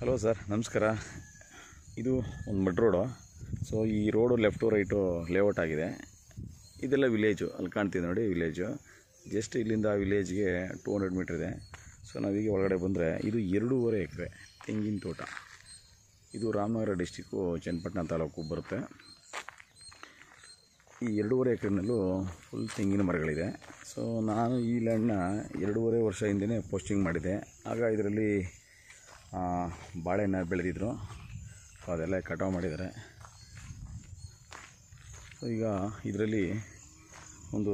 Hello sir, ನಮಸ್ಕಾರ. ಇದು ಒಂದು ಮಡ್ ರೋಡು. ಸೊ ಈ ರೋಡು ಲೆಫ್ಟು ರೈಟು ಲೇಔಟ್ ಆಗಿದೆ. ಇದೆಲ್ಲ ವಿಲೇಜು, ಅಲ್ಲಿ ಕಾಣ್ತಿದೆ ನೋಡಿ ವಿಲೇಜು. ಜಸ್ಟ್ ಇಲ್ಲಿಂದ ಆ ವಿಲೇಜ್ಗೆ 200 ಮೀಟ್ರ್ ಇದೆ. ಸೊ ನಾವೀಗ ಒಳಗಡೆ ಬಂದರೆ ಇದು 2.5 ಎಕರೆ ತೆಂಗಿನ ತೋಟ. ಇದು ರಾಮನಗರ ಡಿಸ್ಟಿಕ್ಕು ಚನ್ನಪಟ್ಟಣ ತಾಲೂಕು ಬರುತ್ತೆ. ಈ 2.5 ಎಕರೆನಲ್ಲೂ ಫುಲ್ ತೆಂಗಿನ ಮರಗಳಿದೆ. ಸೊ ನಾನು ಈ ಲ್ಯಾಂಡ್ನ 2.5 ವರ್ಷ ಹಿಂದೆ ಪೋಸ್ಟಿಂಗ್ ಮಾಡಿದೆ. ಆಗ ಇದರಲ್ಲಿ ಬಾಳೆನ ಬೆಳೆದಿದ್ರು. ಸೊ ಅದೆಲ್ಲ ಕಟಾವು ಮಾಡಿದ್ದಾರೆ. ಸೊ ಈಗ ಇದರಲ್ಲಿ ಒಂದು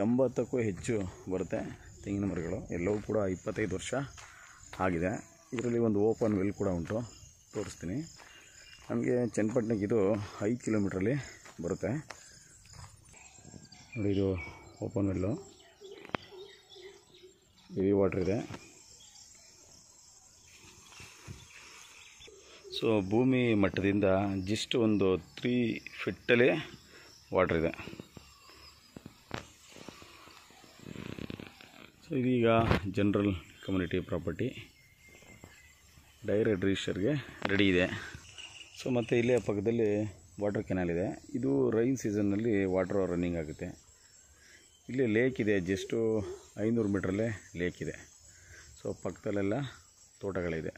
80ಕ್ಕೂ ಹೆಚ್ಚು ಬರುತ್ತೆ ತೆಂಗಿನ ಮರಗಳು. ಎಲ್ಲವೂ ಕೂಡ 25 ವರ್ಷ ಆಗಿದೆ. ಇದರಲ್ಲಿ ಒಂದು ಓಪನ್ ವೆಲ್ ಕೂಡ ಉಂಟು, ತೋರಿಸ್ತೀನಿ. ನಮಗೆ ಚನ್ನಪಟ್ಟಣಕ್ಕೆ ಇದು 5 ಕಿಲೋಮೀಟ್ರಲ್ಲಿ ಬರುತ್ತೆ ನೋಡಿ. ಇದು ಓಪನ್ ವೆಲ್ಲು, ಹೆವಿ ವಾಟ್ರ್ ಇದೆ. ಸೊ ಭೂಮಿ ಮಟ್ಟದಿಂದ ಜಸ್ಟ್ ಒಂದು 3 ಫೀಟಲ್ಲೇ ವಾಟ್ರ್ ಇದೆ. ಸೊ ಇದೀಗ ಜನರಲ್ ಕಮ್ಯುನಿಟಿ ಪ್ರಾಪರ್ಟಿ, ಡೈರೆಕ್ಟ್ ರಿಜಿಸ್ಟರ್ಗೆ ರೆಡಿ ಇದೆ. ಸೊ ಮತ್ತು ಇಲ್ಲೇ ಪಕ್ಕದಲ್ಲಿ ವಾಟರ್ ಕೆನಾಲ್ ಇದೆ. ಇದು ರೈನ್ ಸೀಸನ್ನಲ್ಲಿ ವಾಟರ್ ರನ್ನಿಂಗ್ ಆಗುತ್ತೆ. ಇಲ್ಲಿ ಲೇಕ್ ಇದೆ, ಜಸ್ಟು 500 ಮೀಟ್ರಲ್ಲೇ ಲೇಕ್ ಇದೆ. ಸೊ ಪಕ್ಕದಲ್ಲೆಲ್ಲ ತೋಟಗಳಿದೆ.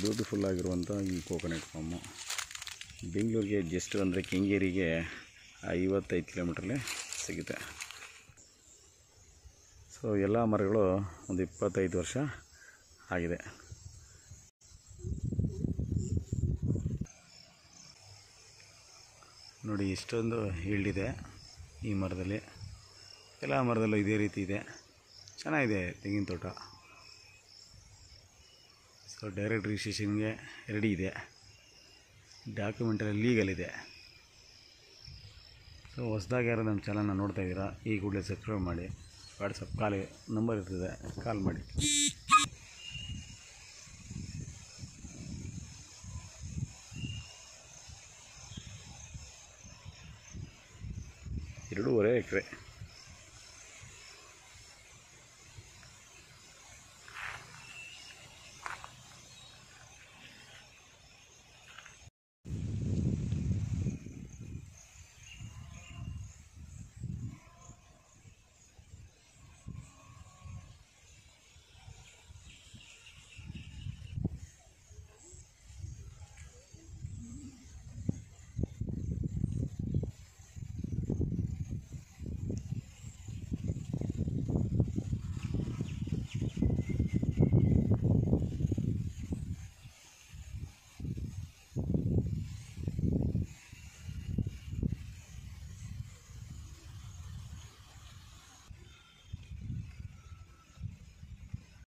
ಬ್ಯೂಟಿಫುಲ್ ಆಗಿರುವಂಥ ಈ ಕೋಕೋನಟ್ ಫಾರ್ಮು ಬೆಂಗಳೂರಿಗೆ ಜಸ್ಟ್ ಅಂದರೆ ಕೆಂಗೇರಿಗೆ 55 ಕಿಲೋಮೀಟ್ರಲ್ಲೇ ಸಿಗುತ್ತೆ. ಸೊ ಎಲ್ಲ ಮರಗಳು ಒಂದು 25 ವರ್ಷ ಆಗಿದೆ. ನೋಡಿ ಇಷ್ಟೊಂದು ಈಲ್ಡ್ ಈ ಮರದಲ್ಲಿ. ಎಲ್ಲ ಮರದಲ್ಲೂ ಇದೇ ರೀತಿ ಇದೆ. ಚೆನ್ನಾಗಿದೆ ತೆಂಗಿನ ತೋಟ. ಸೊ ಡೈರೆಕ್ಟ್ ರಿಜಿಸ್ಟ್ರೇಷನ್ಗೆ ರೆಡಿ ಇದೆ. ಡಾಕ್ಯುಮೆಂಟಲ್ಲಿ ಲೀಗಲ್ ಇದೆ. ಸೊ ಹೊಸದಾಗಿ ಯಾರು ನಮ್ಮ ಚಾನಲ್ನ ನೋಡ್ತಾ ಇದ್ದೀರಾ, ಈ ಕೂಡಲೇ ಸಬ್ಸ್ಕ್ರೈಬ್ ಮಾಡಿ. ವಾಟ್ಸಪ್ ಕಾಲ್ ನಂಬರ್ ಇರ್ತದೆ, ಕಾಲ್ ಮಾಡಿ. 2.5 ಎಕರೆ.